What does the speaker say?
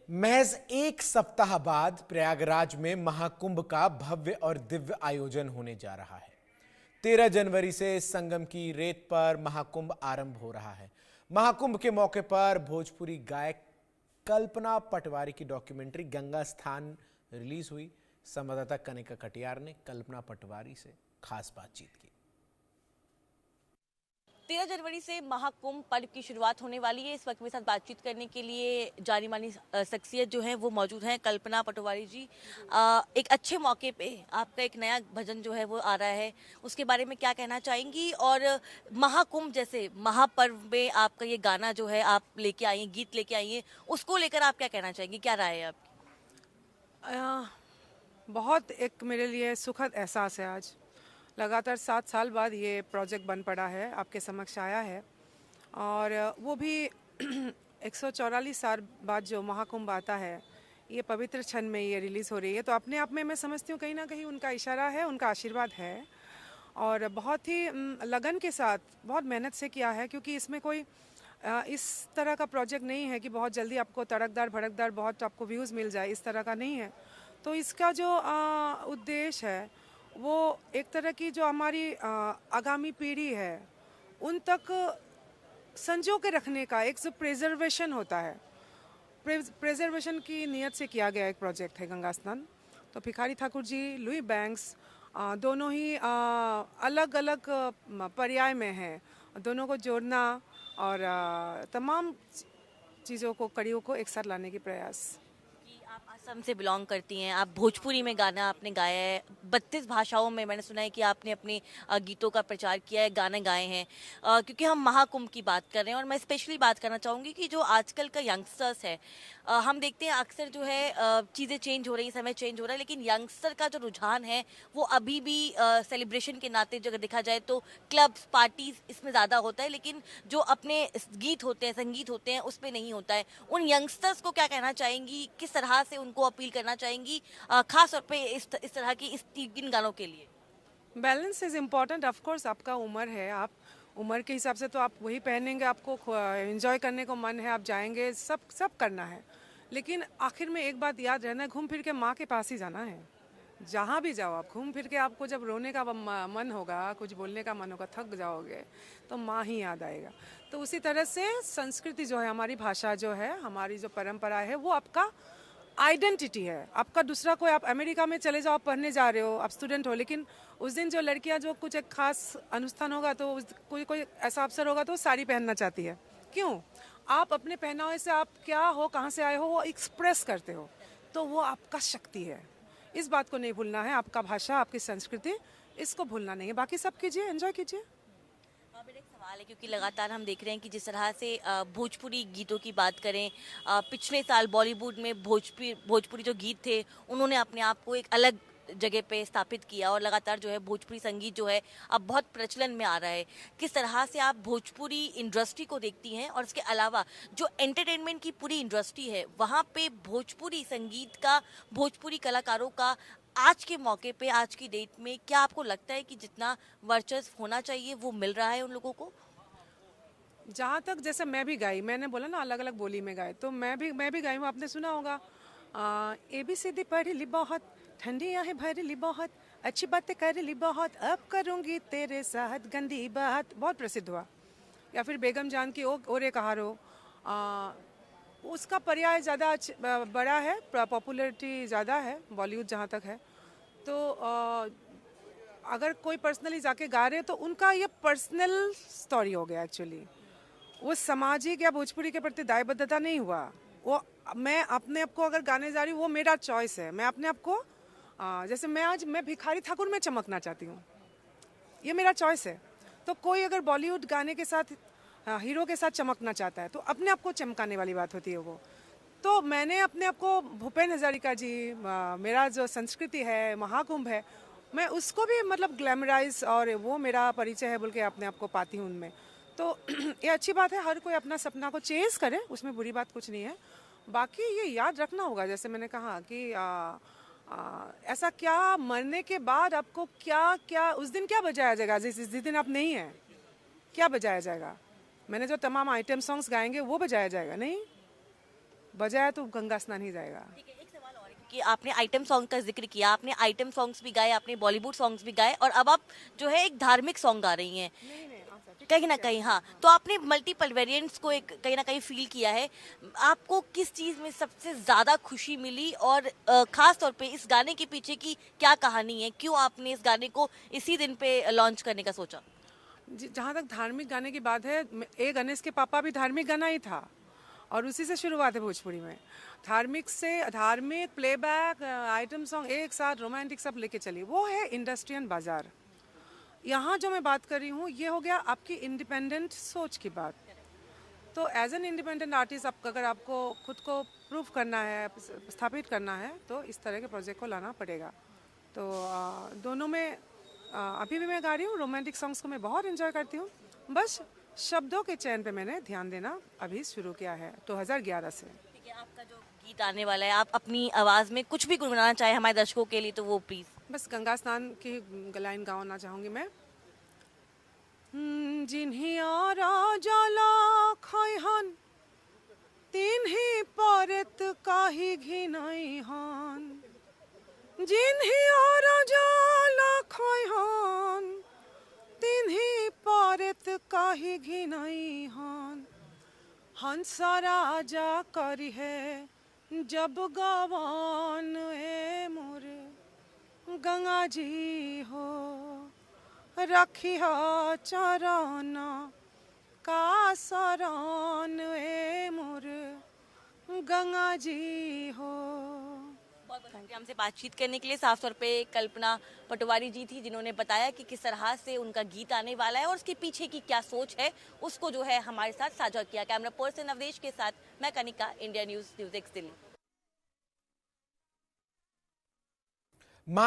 महज एक सप्ताह बाद प्रयागराज में महाकुंभ का भव्य और दिव्य आयोजन होने जा रहा है। 13 जनवरी से संगम की रेत पर महाकुंभ आरंभ हो रहा है। महाकुंभ के मौके पर भोजपुरी गायक कल्पना पटवारी की डॉक्यूमेंट्री गंगा स्थान रिलीज हुई। संवाददाता कनिका कटियार ने कल्पना पटवारी से खास बातचीत की। 13 जनवरी से महाकुंभ पर्व की शुरुआत होने वाली है। इस वक्त मेरे साथ बातचीत करने के लिए जानी मानी शख्सियत जो है वो मौजूद हैं। कल्पना पटवारी जी, एक अच्छे मौके पे आपका एक नया भजन जो है वो आ रहा है, उसके बारे में क्या कहना चाहेंगी? और महाकुंभ जैसे महापर्व में आपका ये गाना जो है आप लेके आई हैं, गीत लेके आई हैं, उसको लेकर आप क्या कहना चाहेंगी? क्या राय है आपकी? बहुत एक मेरे लिए सुखद एहसास है। आज लगातार 7 साल बाद ये प्रोजेक्ट बन पड़ा है, आपके समक्ष आया है। और वो भी 144 साल बाद जो महाकुंभ आता है, ये पवित्र क्षण में ये रिलीज़ हो रही है। तो अपने आप में मैं समझती हूँ कहीं ना कहीं उनका इशारा है, उनका आशीर्वाद है। और बहुत ही लगन के साथ बहुत मेहनत से किया है, क्योंकि इसमें कोई इस तरह का प्रोजेक्ट नहीं है कि बहुत जल्दी आपको तड़कदार भड़कदार बहुत आपको व्यूज़ मिल जाए, इस तरह का नहीं है। तो इसका जो उद्देश्य है वो एक तरह की जो हमारी आगामी पीढ़ी है उन तक संजो के रखने का एक जो प्रिजर्वेशन होता है, प्रिजर्वेशन की नियत से किया गया एक प्रोजेक्ट है गंगा स्नान। तो भिखारी ठाकुर जी, लुई बैंक्स दोनों ही अलग अलग पर्याय में हैं। दोनों को जोड़ना और तमाम चीज़ों को, कड़ियों को एक साथ लाने की प्रयास। आप असम से बिलोंग करती हैं, आप भोजपुरी में गाना आपने गाया है, 32 भाषाओं में मैंने सुना है कि आपने अपने गीतों का प्रचार किया है, गाने गाए हैं। क्योंकि हम महाकुंभ की बात कर रहे हैं और मैं स्पेशली बात करना चाहूँगी कि जो आजकल का यंगस्टर्स है, हम देखते हैं अक्सर जो है चीज़ें चेंज हो रही हैं, समय चेंज हो रहा है, लेकिन यंगस्टर का जो रुझान है वो अभी भी सेलिब्रेशन के नाते जो अगर देखा जाए तो क्लब्स पार्टीज इसमें ज़्यादा होता है, लेकिन जो अपने गीत होते हैं, संगीत होते हैं, उस पर नहीं होता है। उन यंगस्टर्स को क्या कहना चाहेंगी, किस तरह से उनको अपील करना चाहेंगी, खास तौर पे इस तरह की इस इन गानों के लिए? Balance is important. Of course आपका उम्र है, आप उम्र के हिसाब से तो आप वही पहनेंगे, आपको एंजॉय करने को मन है, आप जाएंगे, सब सब करना है। लेकिन आखिर में एक बात याद रहना है, घूम फिर के माँ के पास ही जाना है। जहाँ भी जाओ आप घूम फिर के, आपको जब रोने का मन होगा, कुछ बोलने का मन होगा, थक जाओगे, तो माँ ही याद आएगा। तो उसी तरह से संस्कृति जो है, हमारी भाषा जो है, हमारी जो परंपरा है, वो आपका आइडेंटिटी है। आपका दूसरा कोई, आप अमेरिका में चले जाओ, आप पढ़ने जा रहे हो, आप स्टूडेंट हो, लेकिन उस दिन जो लड़कियां, जो कुछ एक खास अनुष्ठान होगा तो कोई ऐसा अवसर होगा तो साड़ी पहनना चाहती है। क्यों? आप अपने पहनावे से आप क्या हो, कहाँ से आए हो, वो एक्सप्रेस करते हो, तो वो आपका शक्ति है। इस बात को नहीं भूलना है, आपका भाषा, आपकी संस्कृति, इसको भूलना नहीं है। बाकी सब कीजिए, एंजॉय कीजिए। मेरा एक सवाल है, क्योंकि लगातार हम देख रहे हैं कि जिस तरह से भोजपुरी गीतों की बात करें, पिछले साल बॉलीवुड में भोजपुरी जो गीत थे उन्होंने अपने आप को एक अलग जगह पे स्थापित किया और लगातार जो है भोजपुरी संगीत जो है अब बहुत प्रचलन में आ रहा है। किस तरह से आप भोजपुरी इंडस्ट्री को देखती हैं, और इसके अलावा जो एंटरटेनमेंट की पूरी इंडस्ट्री है वहाँ पे भोजपुरी संगीत का, भोजपुरी कलाकारों का आज के मौके पे, आज की डेट में क्या आपको लगता है कि जितना वर्चस्व होना चाहिए वो मिल रहा है उन लोगों को? जहाँ तक, जैसे मैं भी गाई, मैंने बोला ना अलग अलग बोली में गाए, तो मैं भी गाई हूँ। आपने सुना होगा, ABCD पढ़ ली बहुत, ठंडियाँ है भर ली बहुत, अच्छी बातें कर ली बहुत, अब करूँगी तेरे साथ गंदी बात, बहुत प्रसिद्ध हुआ। या फिर बेगम जान की ओरे कहारो, उसका पर्याय ज़्यादा बड़ा है, पॉपुलैरिटी ज़्यादा है बॉलीवुड जहाँ तक है। तो अगर कोई पर्सनली जाके गा रहे हैं तो उनका ये पर्सनल स्टोरी हो गया एक्चुअली। वो सामाजिक या भोजपुरी के प्रति दायबद्धता नहीं हुआ। वो मैं अपने आप को अगर गाने जा रही हूँ, वो मेरा चॉइस है। मैं अपने आप को जैसे मैं भिखारी ठाकुर में चमकना चाहती हूँ, ये मेरा चॉइस है। तो कोई अगर बॉलीवुड गाने के साथ, हीरो के साथ चमकना चाहता है, तो अपने आप को चमकाने वाली बात होती है वो। तो मैंने अपने आप को भूपेन हजारिका जी, मेरा जो संस्कृति है, महाकुंभ है, मैं उसको भी मतलब ग्लैमराइज, और वो मेरा परिचय है बोल के अपने आप को पाती हूँ उनमें। तो ये अच्छी बात है, हर कोई अपना सपना को चेज करे, उसमें बुरी बात कुछ नहीं है। बाकी ये याद रखना होगा, जैसे मैंने कहा कि ऐसा क्या मरने के बाद आपको क्या क्या उस दिन क्या बजाया जाएगा, जिस दिन आप नहीं हैं, क्या बजाया जाएगा? मैंने जो तमाम आइटम सॉन्ग्स गाएंगे वो बजाया जाएगा नहीं। बजाया तो गंगा स्नान ही जाएगा। ठीक है, एक सवाल और है, क्योंकि आपने आइटम सॉन्ग का जिक्र किया, आपने आइटम सॉन्ग्स भी गाए, आपने बॉलीवुड सॉन्ग्स भी गाए, और अब आप जो है एक धार्मिक सॉन्ग गा रही हैं कहीं ना कहीं। हाँ, तो आपने मल्टीपल वेरिएंट्स को एक कहीं ना कहीं फील किया है। आपको किस चीज़ में सबसे ज़्यादा खुशी मिली, और खास तौर पे इस गाने के पीछे की क्या कहानी है, क्यों आपने इस गाने को इसी दिन पे लॉन्च करने का सोचा? जहाँ तक धार्मिक गाने की बात है, ए गणेश के पापा भी धार्मिक गाना ही था और उसी से शुरुआत है भोजपुरी में। धार्मिक प्लेबैक आइटम सॉन्ग एक साथ रोमांटिक सब लेके चली, वो है इंडस्ट्रियल बाजार। यहाँ जो मैं बात कर रही हूँ ये हो गया आपकी इंडिपेंडेंट सोच की बात। तो एज एन इंडिपेंडेंट आर्टिस्ट अगर आपको खुद को प्रूव करना है, स्थापित करना है, तो इस तरह के प्रोजेक्ट को लाना पड़ेगा। तो दोनों में अभी भी मैं गा रही हूँ। रोमांटिक सॉन्ग्स को मैं बहुत एंजॉय करती हूँ, बस शब्दों के चयन पे मैंने ध्यान देना अभी शुरू किया है 2011 से। ठीक है, आपका जो गीत आने वाला है, आप अपनी आवाज़ में कुछ भी गुनगुनाना चाहे हमारे दर्शकों के लिए, तो वो प्लीज़। बस गंगा स्नान की लाइन गाना चाहूँगी मैं। जिन्हिया राजाला खैहन तिन्ही परत काही घिनैहन, जिन्हिया राजाला खैहन तिन्ही परत काही घिनैहन, हंस राजा करी है जब गवन ए मोरे गंगा जी हो, रखी हो चरण का शरण ए मोर गंगा जी हो। बहुत बहुत शुक्रिया हमसे बातचीत करने के लिए। साफ तौर पे कल्पना पटवारी जी थी, जिन्होंने बताया कि किस तरह से उनका गीत आने वाला है और उसके पीछे की क्या सोच है, उसको जो है हमारे साथ साझा किया। कैमरा पर्सन अवधेश के साथ मैं Kanika, India news, news x Delhi. मां